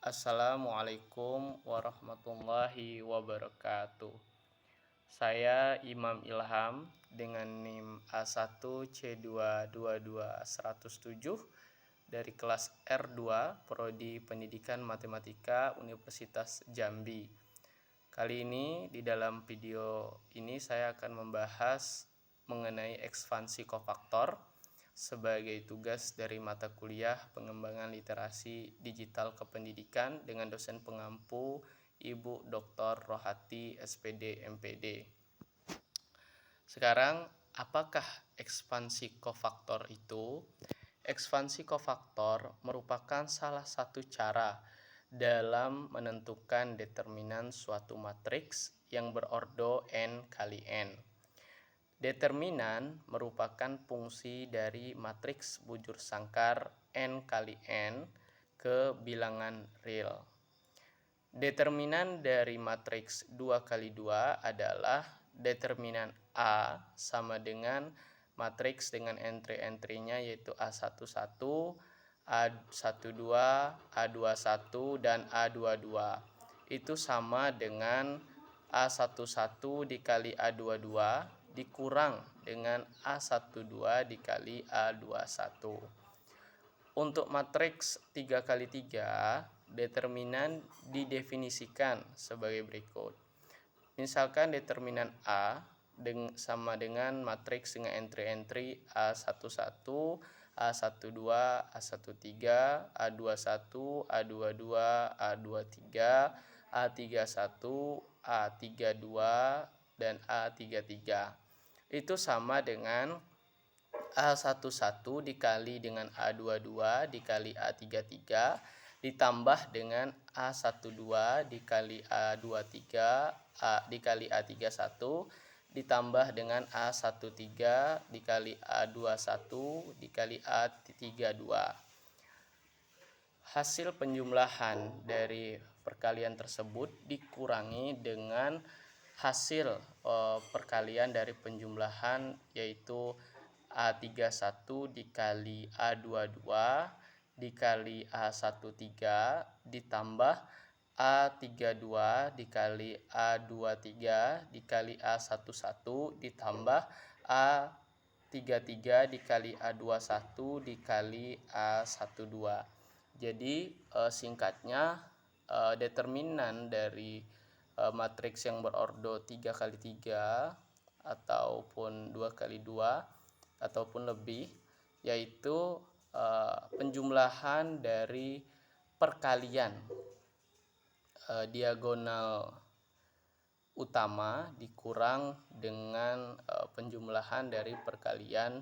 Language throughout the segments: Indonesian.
Assalamualaikum warahmatullahi wabarakatuh. Saya Imam Ilham dengan NIM A1C222107 dari kelas R2 Prodi Pendidikan Matematika Universitas Jambi. Kali ini di dalam video ini saya akan membahas mengenai ekspansi kofaktor sebagai tugas dari mata kuliah pengembangan literasi digital kependidikan dengan dosen pengampu Ibu Dr. Rohati SPD MPD. Sekarang, apakah ekspansi kofaktor itu? Ekspansi kofaktor merupakan salah satu cara dalam menentukan determinan suatu matriks yang berordo n kali n. Determinan merupakan fungsi dari matriks bujur sangkar n kali n ke bilangan real. Determinan dari matriks 2 kali 2 adalah determinan A sama dengan matriks dengan entry-entry-nya yaitu A11, A12, A21, dan A22. Itu sama dengan A11 dikali A22 dikurang dengan A12 dikali A21. Untuk matriks 3 kali 3, determinan didefinisikan sebagai berikut. Misalkan determinan A sama dengan matriks dengan entry-entry A11, A12, A13, A21, A22, A23, A31, A32, dan A33. Itu sama dengan A11 dikali dengan A22 dikali A33 ditambah dengan A12 dikali A23 dikali A31 ditambah dengan A13 dikali A21 dikali A32. Hasil penjumlahan dari perkalian tersebut dikurangi dengan hasil perkalian dari penjumlahan yaitu A31 dikali A22 dikali A13 ditambah A32 dikali A23 dikali A11 ditambah A33 dikali A21 dikali A12. Jadi singkatnya determinan dari matriks yang berordo 3 kali 3 ataupun 2 kali 2 ataupun lebih yaitu penjumlahan dari perkalian diagonal utama dikurang dengan penjumlahan dari perkalian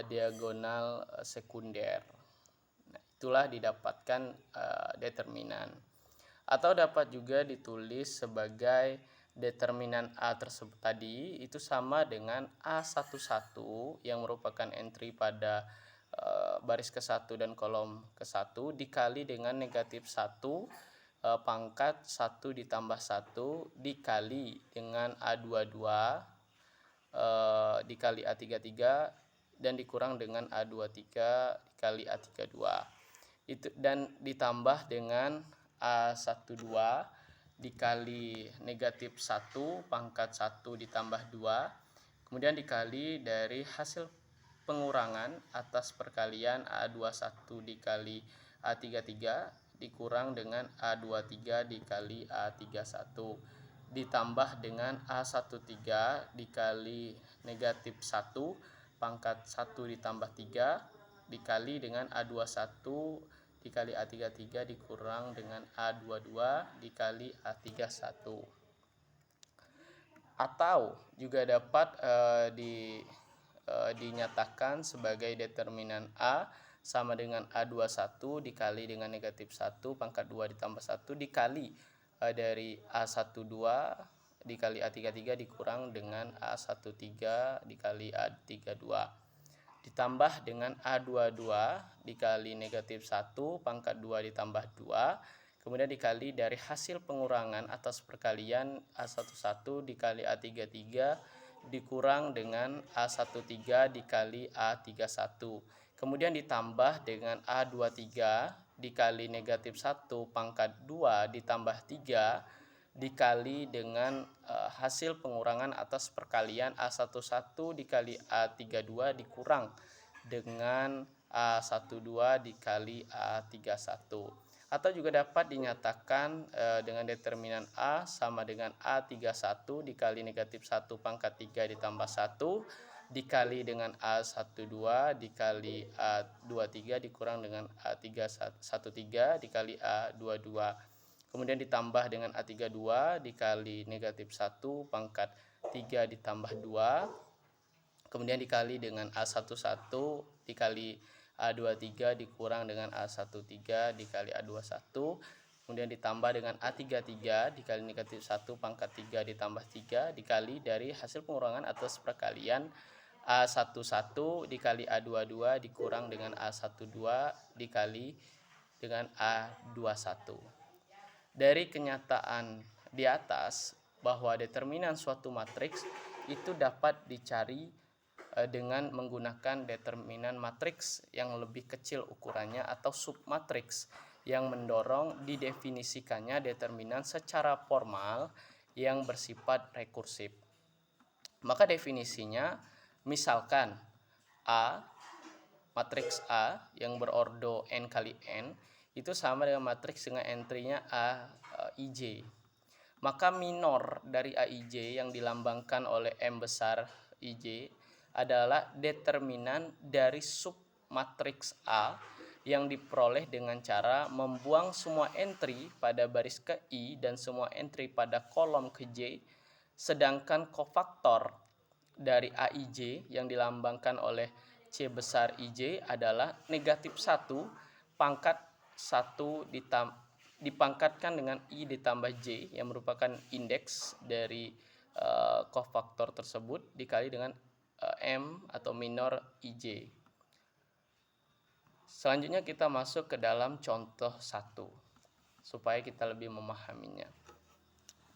diagonal sekunder. Nah, itulah didapatkan determinan. Atau dapat juga ditulis sebagai determinan A tersebut tadi itu sama dengan A11 yang merupakan entry pada baris ke-1 dan kolom ke-1 dikali dengan negatif 1 pangkat 1 ditambah 1 dikali dengan A22 dikali A33 dan dikurang dengan A23 dikali A32 itu, dan ditambah dengan A12 dikali negatif 1 pangkat 1 ditambah 2 kemudian dikali dari hasil pengurangan atas perkalian A21 dikali A33 dikurang dengan A23 dikali A31 ditambah dengan A13 dikali negatif 1 pangkat 1 ditambah 3 dikali dengan A21 dikali A33 dikurang dengan A22 dikali A31. Atau juga dapat dinyatakan sebagai determinan A sama dengan A21 dikali dengan negatif 1 pangkat 2 ditambah 1 dikali dari A12 dikali A33 dikurang dengan A13 dikali A32 ditambah dengan A22 dikali negatif 1 pangkat 2 ditambah 2 kemudian dikali dari hasil pengurangan atas perkalian A11 dikali A33 dikurang dengan A13 dikali A31 kemudian ditambah dengan A23 dikali negatif 1 pangkat 2 ditambah 3 dikali dengan hasil pengurangan atas perkalian A11 dikali A32 dikurang dengan A12 dikali A31. Atau juga dapat dinyatakan dengan determinan A sama dengan A31 dikali negatif 1 pangkat 3 ditambah 1 dikali dengan A12 dikali A23 dikurang dengan A13 dikali A22. Kemudian ditambah dengan A32 dikali negatif 1 pangkat 3 ditambah 2. Kemudian dikali dengan A11 dikali A23 dikurang dengan A13 dikali A21. Kemudian ditambah dengan A33 dikali negatif 1 pangkat 3 ditambah 3 dikali dari hasil pengurangan atas perkalian A11 dikali A22 dikurang dengan A12 dikali dengan A21. Dari kenyataan di atas bahwa determinan suatu matriks itu dapat dicari dengan menggunakan determinan matriks yang lebih kecil ukurannya atau submatriks yang mendorong didefinisikannya determinan secara formal yang bersifat rekursif. Maka definisinya misalkan matriks A yang berordo n kali n itu sama dengan matriks dengan entry-nya Aij. Maka minor dari Aij yang dilambangkan oleh M besar Ij adalah determinan dari submatriks A yang diperoleh dengan cara membuang semua entry pada baris ke I dan semua entry pada kolom ke J, sedangkan kofaktor dari Aij yang dilambangkan oleh C besar Ij adalah negatif 1 pangkat 1 dipangkatkan dengan I ditambah J yang merupakan indeks dari kofaktor tersebut dikali dengan M atau minor IJ. Selanjutnya kita masuk ke dalam contoh 1 supaya kita lebih memahaminya.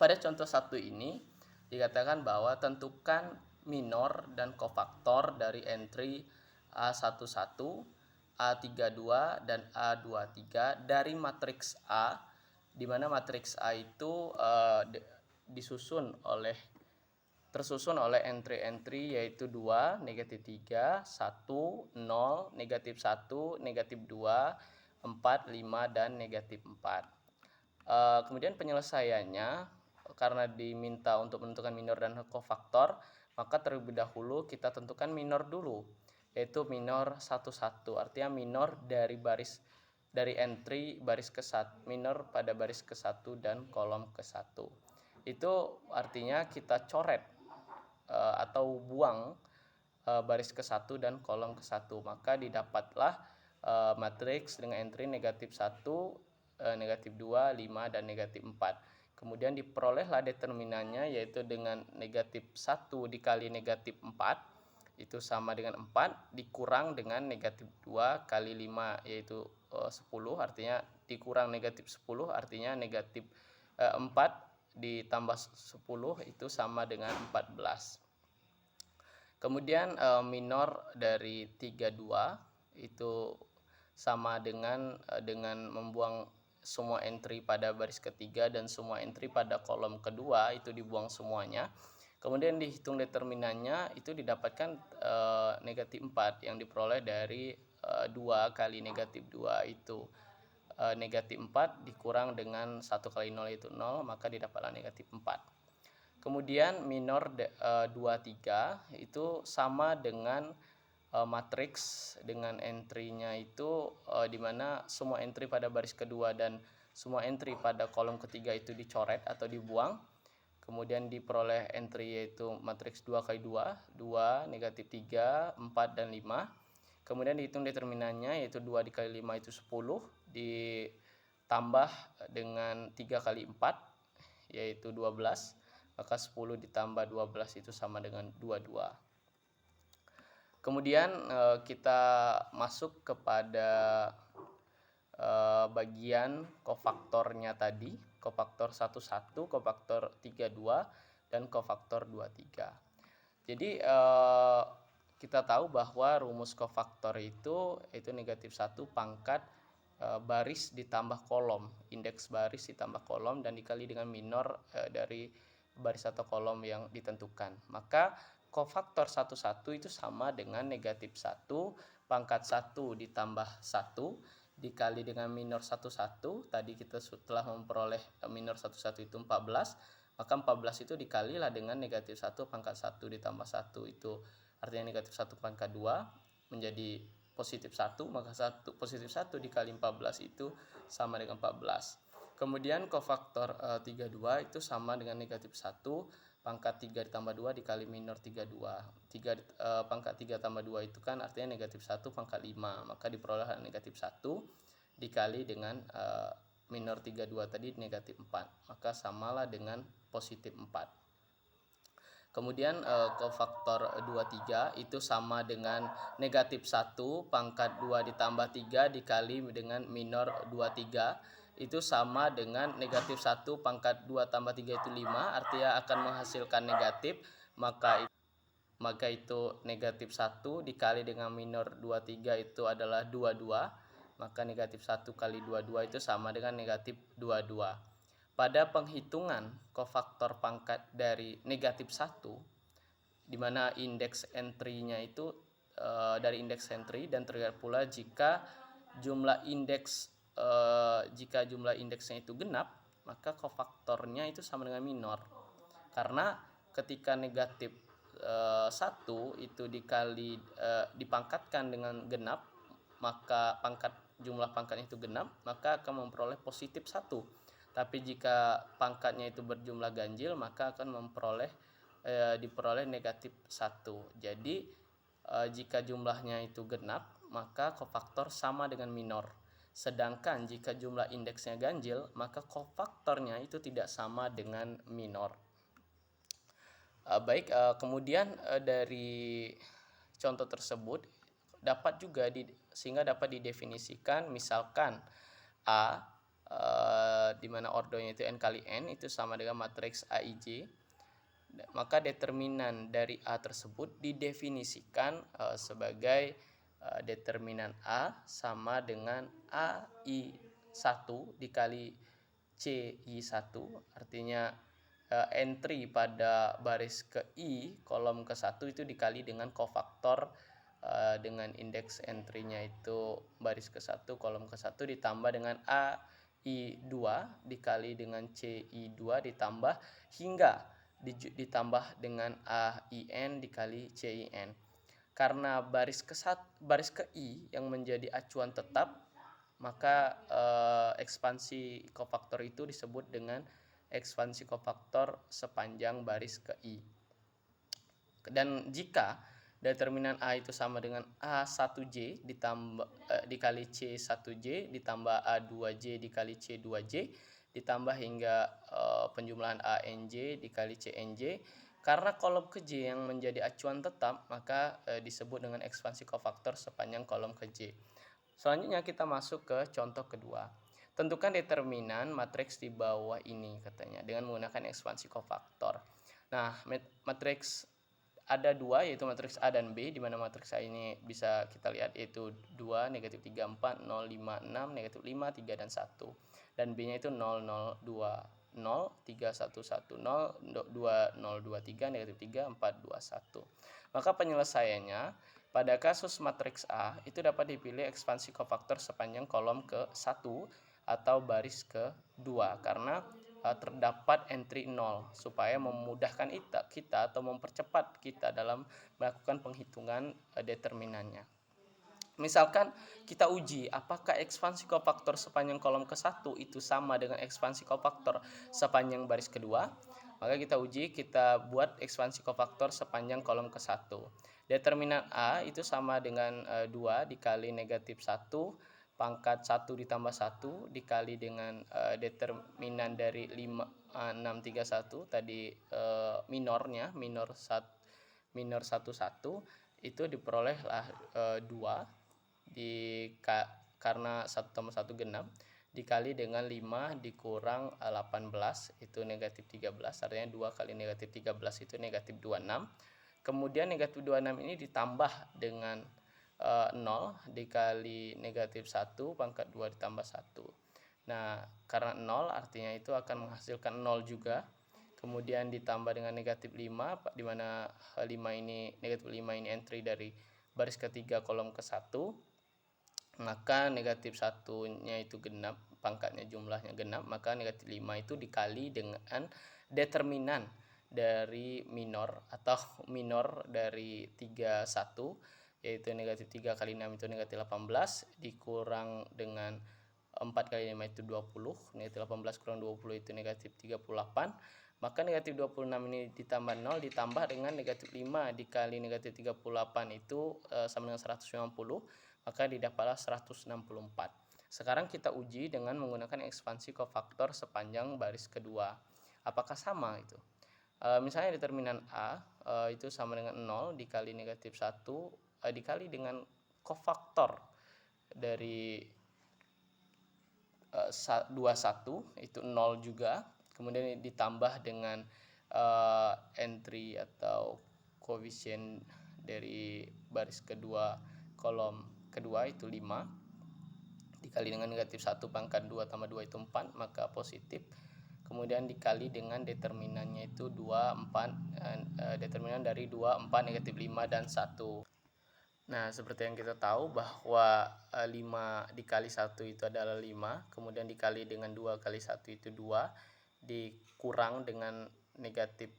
Pada contoh 1 ini dikatakan bahwa tentukan minor dan kofaktor dari entry A11, A32 dan A23 dari matriks A, di mana matriks A itu tersusun oleh entry-entry yaitu 2, negatif 3, 1, 0, negatif 1, negatif 2, 4, 5, dan negatif 4. Kemudian penyelesaiannya, karena diminta untuk menentukan minor dan kofaktor, maka terlebih dahulu kita tentukan minor dulu, yaitu minor 11, artinya minor dari entry baris ke-1, minor pada baris ke-1 dan kolom ke-1. Itu artinya kita coret atau buang baris ke-1 dan kolom ke-1, maka didapatlah matriks dengan entry negatif 1, negatif 2, 5, dan negatif 4. Kemudian diperolehlah determinannya, yaitu dengan negatif 1 dikali negatif 4 itu sama dengan 4 dikurang dengan negatif 2 kali 5 yaitu 10, artinya dikurang negatif 10 artinya negatif 4 ditambah 10 itu sama dengan 14. Kemudian minor dari 32 itu sama dengan membuang semua entry pada baris ketiga dan semua entry pada kolom kedua itu dibuang semuanya. Kemudian dihitung determinannya, itu didapatkan negatif 4 yang diperoleh dari 2 kali negatif 2 itu negatif 4 dikurang dengan 1 kali 0 itu 0, maka didapatlah negatif 4. Kemudian minor 23 itu sama dengan matriks dengan entry-nya itu di mana semua entry pada baris kedua dan semua entry pada kolom ketiga itu dicoret atau dibuang. Kemudian diperoleh entry yaitu matriks 2 kali 2, 2, negatif 3, 4, dan 5. Kemudian dihitung determinannya yaitu 2 dikali 5 itu 10, ditambah dengan 3 kali 4 yaitu 12, maka 10 ditambah 12 itu sama dengan 22. Kemudian kita masuk kepada bagian kofaktornya tadi, kofaktor 11, kofaktor 32, dan kofaktor 23. Jadi kita tahu bahwa rumus kofaktor itu negatif 1 pangkat baris ditambah kolom, indeks baris ditambah kolom dan dikali dengan minor dari baris atau kolom yang ditentukan. Maka kofaktor 1, 1 itu sama dengan negatif 1 pangkat 1 ditambah 1 dikali dengan minor 1, 1. Tadi kita setelah memperoleh minor 1, 1 itu 14, maka 14 itu dikalilah dengan negatif 1 pangkat 1 ditambah 1, itu artinya negatif 1 pangkat 2 menjadi positif 1, maka positif 1 dikali 14 itu sama dengan 14. Kemudian kofaktor 32 itu sama dengan negatif 1 pangkat 3 ditambah 2 dikali minor 32. Pangkat 3 tambah 2 itu kan artinya negatif 1 pangkat 5, maka diperoleh negatif 1 dikali dengan minor 32 tadi negatif 4, maka samalah dengan positif 4. Kemudian kofaktor 23 itu sama dengan negatif 1 pangkat 2 ditambah 3 dikali dengan minor 23, itu sama dengan negatif 1 pangkat 2 tambah 3 itu 5, artinya akan menghasilkan negatif, maka itu negatif 1 dikali dengan minor 23 itu adalah 22, maka negatif 1 kali 22 itu sama dengan negatif 22. Pada penghitungan kofaktor pangkat dari negatif 1, di mana indeks entry-nya itu dari indeks entry, dan terlihat pula jika jumlah indeksnya itu genap, maka kofaktornya itu sama dengan minor. Karena ketika negatif 1 itu dipangkatkan dengan genap, maka jumlah pangkatnya itu genap, maka akan memperoleh positif 1. Tapi jika pangkatnya itu berjumlah ganjil, maka akan diperoleh negatif 1. Jadi jika jumlahnya itu genap, maka kofaktor sama dengan minor. Sedangkan jika jumlah indeksnya ganjil, maka kofaktornya itu tidak sama dengan minor. Kemudian dari contoh tersebut sehingga dapat didefinisikan, misalkan A di mana ordonya itu n kali n itu sama dengan matriks AIJ, maka determinan dari A tersebut didefinisikan sebagai determinan A sama dengan AI1 dikali CI1, artinya entry pada baris ke I kolom ke 1 itu dikali dengan kofaktor dengan indeks entry-nya itu baris ke 1 kolom ke 1 ditambah dengan AI2 dikali dengan CI2 ditambah hingga ditambah dengan AIN dikali CIN. Karena baris ke I yang menjadi acuan tetap, maka ekspansi kofaktor itu disebut dengan ekspansi kofaktor sepanjang baris ke I. Dan jika determinan A itu sama dengan A1J dikali C1J ditambah A2J dikali C2J ditambah hingga penjumlahan ANJ dikali CNJ, karena kolom ke J yang menjadi acuan tetap, maka disebut dengan ekspansi kofaktor sepanjang kolom ke J. Selanjutnya kita masuk ke contoh kedua. Tentukan determinan matriks di bawah ini katanya dengan menggunakan ekspansi kofaktor. Nah, matriks ada dua, yaitu matriks A dan B, di mana matriks A ini bisa kita lihat yaitu 2, negatif 3, 4, 0, 5, 6, negatif 5, 3, dan 1. Dan B-nya itu 0, 0, 2, 0, 3, 1, 1, 0, 2, 0, 2, 3, negatif 3, 4, 2, 1. Maka penyelesaiannya, pada kasus matriks A itu dapat dipilih ekspansi kofaktor sepanjang kolom ke 1 atau baris ke 2, karena terdapat entry 0 supaya memudahkan kita atau mempercepat kita dalam melakukan penghitungan determinannya. Misalkan kita uji apakah ekspansi kofaktor sepanjang kolom ke 1 itu sama dengan ekspansi kofaktor sepanjang baris kedua, maka kita buat ekspansi kofaktor sepanjang kolom ke 1. Determinan A itu sama dengan 2 dikali negatif 1 pangkat 1 ditambah 1 dikali dengan determinan dari 5, 6, 3, 1 tadi minor 1, 1 itu diperolehlah 2 karena 1 tambah 1 genap dikali dengan 5 dikurang 18 itu negatif 13, artinya 2 kali negatif 13 itu negatif 26. Kemudian negatif 26 ini ditambah dengan 0 dikali negatif 1 pangkat 2 ditambah 1. Nah, karena 0 artinya itu akan menghasilkan 0 juga. Kemudian ditambah dengan negatif 5, di mana 5 ini, negatif 5 ini entry dari baris ketiga kolom ke-1. Maka negatif 1-nya itu genap, pangkatnya jumlahnya genap, maka negatif 5 itu dikali dengan determinan dari minor atau minor dari 31, yaitu negatif 3 kali 6 itu negatif 18, dikurang dengan 4 kali 5 itu 20, negatif 18 kurang 20 itu negatif 38. Maka negatif 26 ini ditambah 0 ditambah dengan negatif 5 dikali negatif 38 itu sama dengan 150, maka didapatlah 164. Sekarang kita uji dengan menggunakan ekspansi kofaktor sepanjang baris kedua. Apakah sama itu? Misalnya determinan A itu sama dengan 0 dikali negatif 1 dikali dengan kofaktor dari 21 itu 0 juga, kemudian ditambah dengan entry atau koefisien dari baris kedua kolom kedua itu 5 dikali dengan negatif 1 pangkat 2 tambah 2 itu 4, maka positif. Kemudian dikali dengan determinannya itu 2, 4, determinan dari 2, 4, negatif 5, dan 1. Nah, seperti yang kita tahu bahwa 5 dikali 1 itu adalah 5, kemudian dikali dengan 2 kali 1 itu 2, dikurang dengan negatif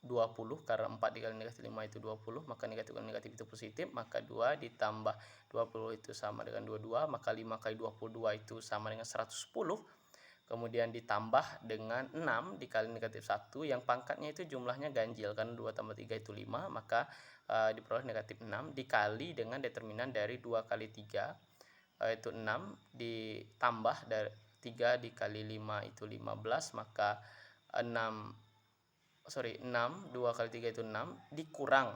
20, karena 4 dikali negatif 5 itu 20, maka negatif kali negatif itu positif, maka 2 ditambah 20 itu sama dengan 22, maka 5 kali 22 itu sama dengan 110. Kemudian ditambah dengan 6 dikali negatif 1 yang pangkatnya itu jumlahnya ganjil, karena 2 tambah 3 itu 5, maka diperoleh negatif 6 dikali dengan determinan dari 2 kali 3 itu 6 ditambah dari 3 dikali 5 itu 15, maka 6 2 kali 3 itu 6 dikurang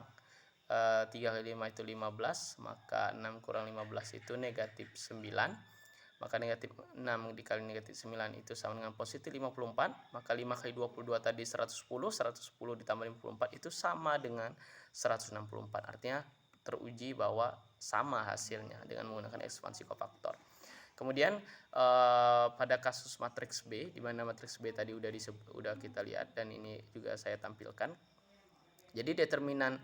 3 kali 5 itu 15, maka 6 kurang 15 itu negatif 9. Maka negatif 6 dikali negatif 9 itu sama dengan positif 54. Maka 5 kali 22 tadi 110, 110 ditambah 54 itu sama dengan 164. Artinya teruji bahwa sama hasilnya dengan menggunakan ekspansi kofaktor. Kemudian pada kasus matriks B, di mana matriks B tadi udah kita lihat dan ini juga saya tampilkan. Jadi determinan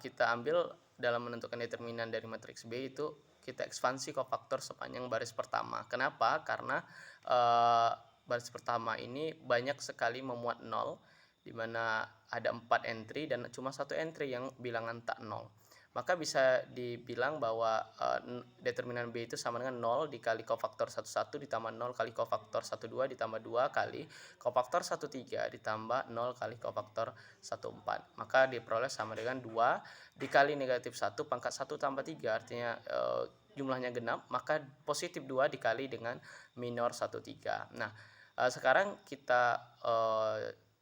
kita ambil dalam menentukan determinan dari matriks B itu kita ekspansi kofaktor sepanjang baris pertama. Kenapa? Karena baris pertama ini banyak sekali memuat 0, di mana ada 4 entry dan cuma 1 entry yang bilangan tak 0. Maka bisa dibilang bahwa determinan B itu sama dengan 0 dikali kofaktor 11 ditambah 0 kali kofaktor 12 ditambah 2 kali kofaktor 13 ditambah 0 kali kofaktor 14. Maka diperoleh sama dengan 2 dikali negatif 1 pangkat 1 tambah 3, artinya jumlahnya genap, maka positif 2 dikali dengan minor 13. Nah, sekarang kita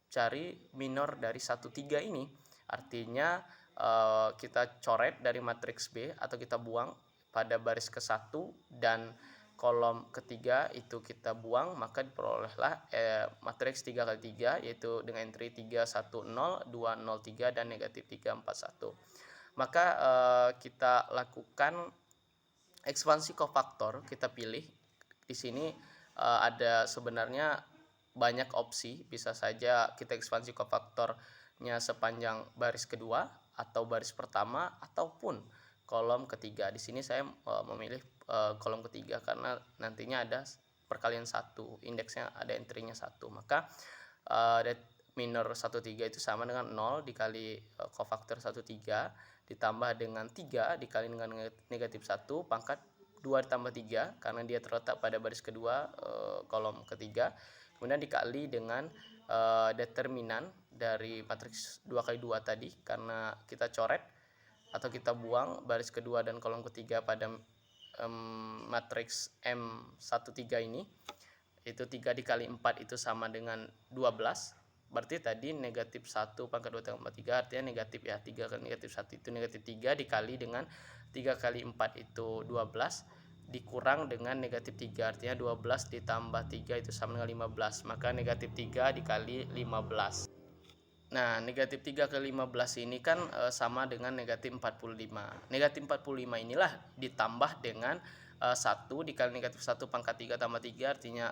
cari minor dari 13 ini, artinya kita coret dari matriks B atau kita buang pada baris ke-1 dan kolom ketiga itu kita buang, maka diperolehlah matriks 3 kali 3, yaitu dengan entry 3, 1, 0, 2, 0, 3, dan negatif 3, 4, 1. Maka kita lakukan ekspansi kofaktor, kita pilih. Di sini ada sebenarnya banyak opsi, bisa saja kita ekspansi kofaktornya sepanjang baris kedua atau baris pertama ataupun kolom ketiga. Di sini saya memilih kolom ketiga karena nantinya ada perkalian 1, indeksnya ada entry-nya 1. Maka minor 13 itu sama dengan 0 dikali kofaktor 13 ditambah dengan 3 dikali dengan negatif 1 pangkat 2 ditambah 3 karena dia terletak pada baris kedua kolom ketiga. Kemudian dikali dengan determinan dari matriks 2 kali 2 tadi, karena kita coret atau kita buang baris kedua dan kolom ketiga pada matriks M13 ini, itu 3 dikali 4 itu sama dengan 12. Berarti tadi negatif 1 pangkat 2 tambah 3 artinya negatif ya, 3 kali negatif 1 itu negatif 3 dikali dengan 3 kali 4 itu 12 dikurang dengan negatif 3, artinya 12 ditambah 3 itu sama dengan 15, maka negatif 3 dikali 15. Nah, negatif 3 ke 15 ini kan sama dengan negatif 45. Negatif 45 inilah ditambah dengan 1 dikali negatif 1 pangkat 3 tambah 3, artinya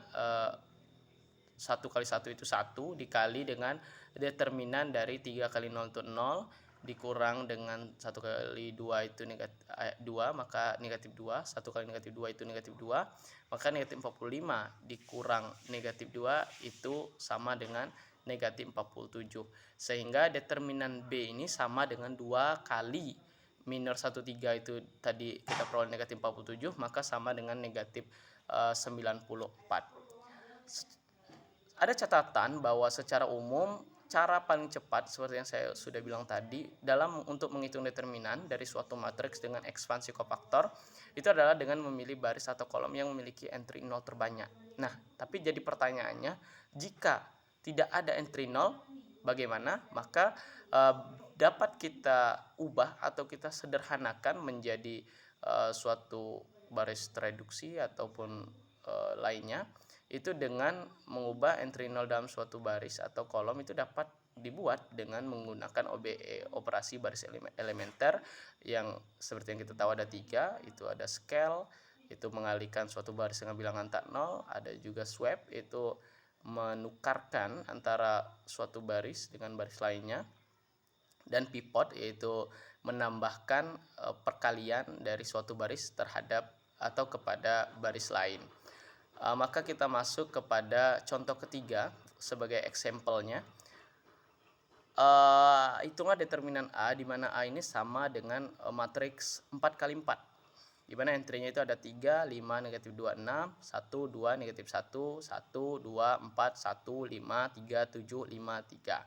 1 kali 1 itu 1 dikali dengan determinan dari 3 kali 0 itu 0 dikurang dengan 1 kali 2 itu negatif 2, maka negatif 2. 1 kali negatif 2 itu negatif 2, maka negatif 45 dikurang negatif 2 itu sama dengan negatif 47. Sehingga determinan B ini sama dengan 2 kali minor 13 itu tadi kita peroleh negatif 47, maka sama dengan negatif 94. Ada catatan bahwa secara umum cara paling cepat seperti yang saya sudah bilang tadi dalam untuk menghitung determinan dari suatu matriks dengan ekspansi kofaktor itu adalah dengan memilih baris atau kolom yang memiliki entry 0 terbanyak. Nah, tapi jadi pertanyaannya, jika tidak ada entry 0 bagaimana? Maka dapat kita ubah atau kita sederhanakan menjadi suatu baris reduksi ataupun lainnya, itu dengan mengubah entry 0 dalam suatu baris atau kolom itu dapat dibuat dengan menggunakan OBE, operasi baris elementer, yang seperti yang kita tahu ada 3, itu ada scale, itu mengalihkan suatu baris dengan bilangan tak 0, ada juga swap, itu menukarkan antara suatu baris dengan baris lainnya, dan pivot, yaitu menambahkan perkalian dari suatu baris terhadap atau kepada baris lain. Maka kita masuk kepada contoh ketiga sebagai example-nya. Hitunglah determinan A di mana A ini sama dengan matriks 4 kali 4, di mana entry-nya itu ada 3, 5, negatif 2, 6, 1, 2, negatif 1, 1, 2, 4, 1, 5, 3, 7, 5, 3.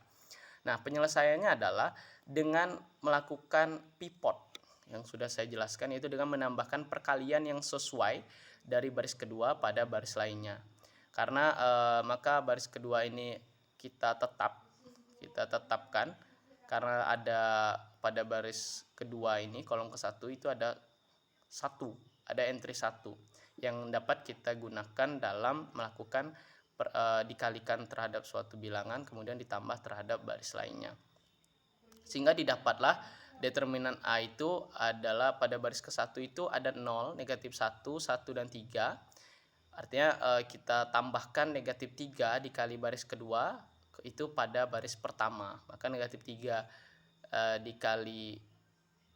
Nah, penyelesaiannya adalah dengan melakukan pivot yang sudah saya jelaskan, yaitu dengan menambahkan perkalian yang sesuai dari baris kedua pada baris lainnya. Karena maka baris kedua ini kita tetapkan karena ada pada baris kedua ini kolom ke-1 itu ada entry 1 yang dapat kita gunakan dalam melakukan dikalikan terhadap suatu bilangan kemudian ditambah terhadap baris lainnya. Sehingga didapatlah determinan A itu adalah pada baris ke-1 itu ada 0, negatif 1, 1 dan 3. Artinya kita tambahkan negatif 3 dikali baris kedua itu pada baris pertama. Maka negatif 3 dikali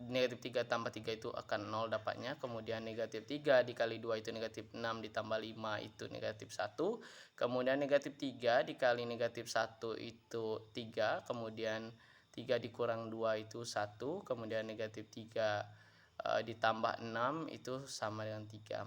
negatif 3 tambah 3 itu akan 0 dapatnya. Kemudian negatif 3 dikali 2 itu negatif 6 ditambah 5 itu negatif 1. Kemudian negatif 3 dikali negatif 1 itu 3. Kemudian 3 dikurang 2 itu 1, kemudian negatif 3 ditambah 6 itu sama dengan 3.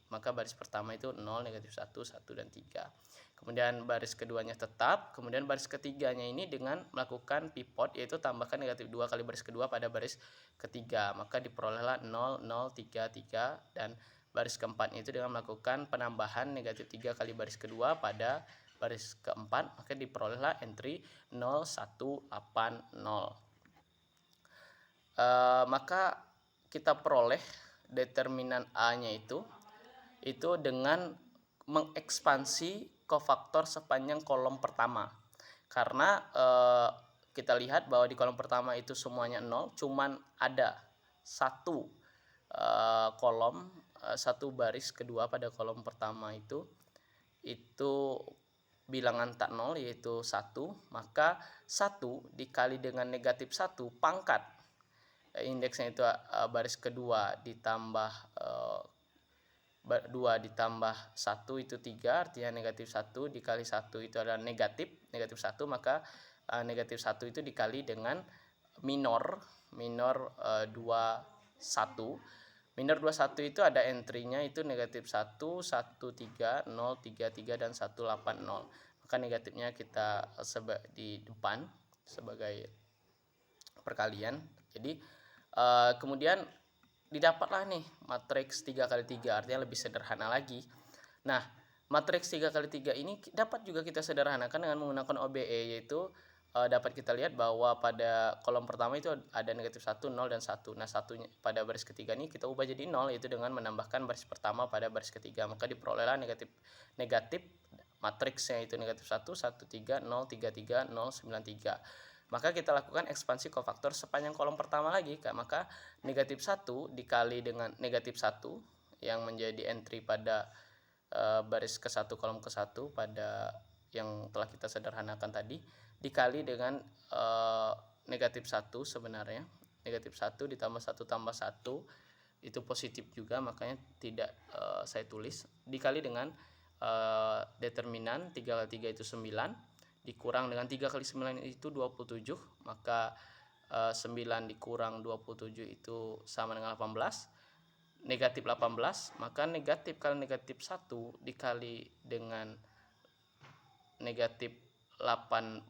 Maka baris pertama itu 0, negatif 1, 1 dan 3. Kemudian baris keduanya tetap, kemudian baris ketiganya ini dengan melakukan pivot, yaitu tambahkan negatif 2 kali baris kedua pada baris ketiga. Maka diperolehlah 0, 0, 3, 3, dan baris keempatnya itu dengan melakukan penambahan negatif 3 kali baris kedua pada baris keempat, maka diperolehlah entry 0180. Maka kita peroleh determinan A-nya itu dengan mengekspansi kofaktor sepanjang kolom pertama. Karena kita lihat bahwa di kolom pertama itu semuanya 0, cuman ada satu kolom, satu baris kedua pada kolom pertama itu bilangan tak 0 yaitu 1, maka 1 dikali dengan negatif 1 pangkat indeksnya itu baris kedua ditambah 2 ditambah 1 itu 3, artinya negatif 1 dikali 1 itu adalah negatif 1, maka negatif 1 itu dikali dengan minor 21. Minor 21 itu ada entry-nya itu negatif 1, 13, 0, 33, dan 180. Maka negatifnya kita di depan sebagai perkalian. Jadi kemudian didapatlah nih matriks 3 kali 3, artinya lebih sederhana lagi. Nah, matriks 3 kali 3 ini dapat juga kita sederhanakan dengan menggunakan OBE, yaitu dapat kita lihat bahwa pada kolom pertama itu ada negatif 1, 0, dan 1. Nah, satunya pada baris ketiga ini kita ubah jadi 0, yaitu dengan menambahkan baris pertama pada baris ketiga. Maka diperolehlah negatif matriksnya itu negatif 1, 1, 3, 0, 3, 3, 0, 9, 3. Maka kita lakukan ekspansi kofaktor sepanjang kolom pertama lagi, Kak. Maka negatif 1 dikali dengan negatif 1 yang menjadi entry pada baris ke-1 kolom ke-1 pada yang telah kita sederhanakan tadi, dikali dengan negatif 1 sebenarnya. Negatif 1 ditambah 1 tambah 1 itu positif juga, makanya tidak saya tulis, dikali dengan determinan 3 kali 3 itu 9, dikurang dengan 3 kali 9 itu 27, maka 9 dikurang 27 itu sama dengan 18, negatif 18, maka negatif kali negatif 1 dikali dengan negatif 18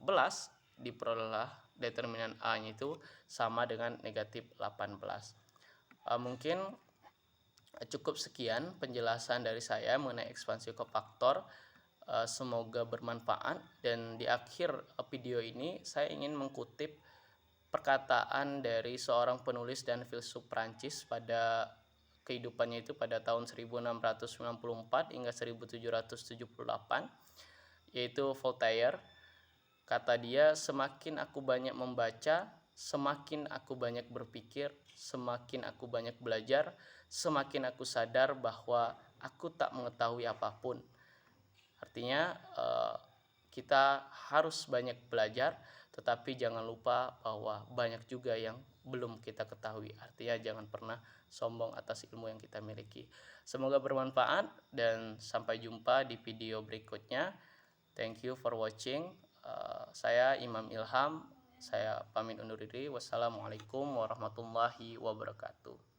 diperoleh determinan A nya itu sama dengan negatif 18. Mungkin cukup sekian penjelasan dari saya mengenai ekspansi kofaktor. Semoga bermanfaat, dan di akhir video ini saya ingin mengutip perkataan dari seorang penulis dan filsuf Prancis pada kehidupannya itu pada tahun 1694 hingga 1778, yaitu Voltaire. Kata dia, semakin aku banyak membaca, semakin aku banyak berpikir, semakin aku banyak belajar, semakin aku sadar bahwa aku tak mengetahui apapun. Artinya kita harus banyak belajar, tetapi jangan lupa bahwa banyak juga yang belum kita ketahui. Artinya jangan pernah sombong atas ilmu yang kita miliki. Semoga bermanfaat dan sampai jumpa di video berikutnya. Thank you for watching. Saya Imam Ilham. Saya pamit undur diri. Wassalamualaikum warahmatullahi wabarakatuh.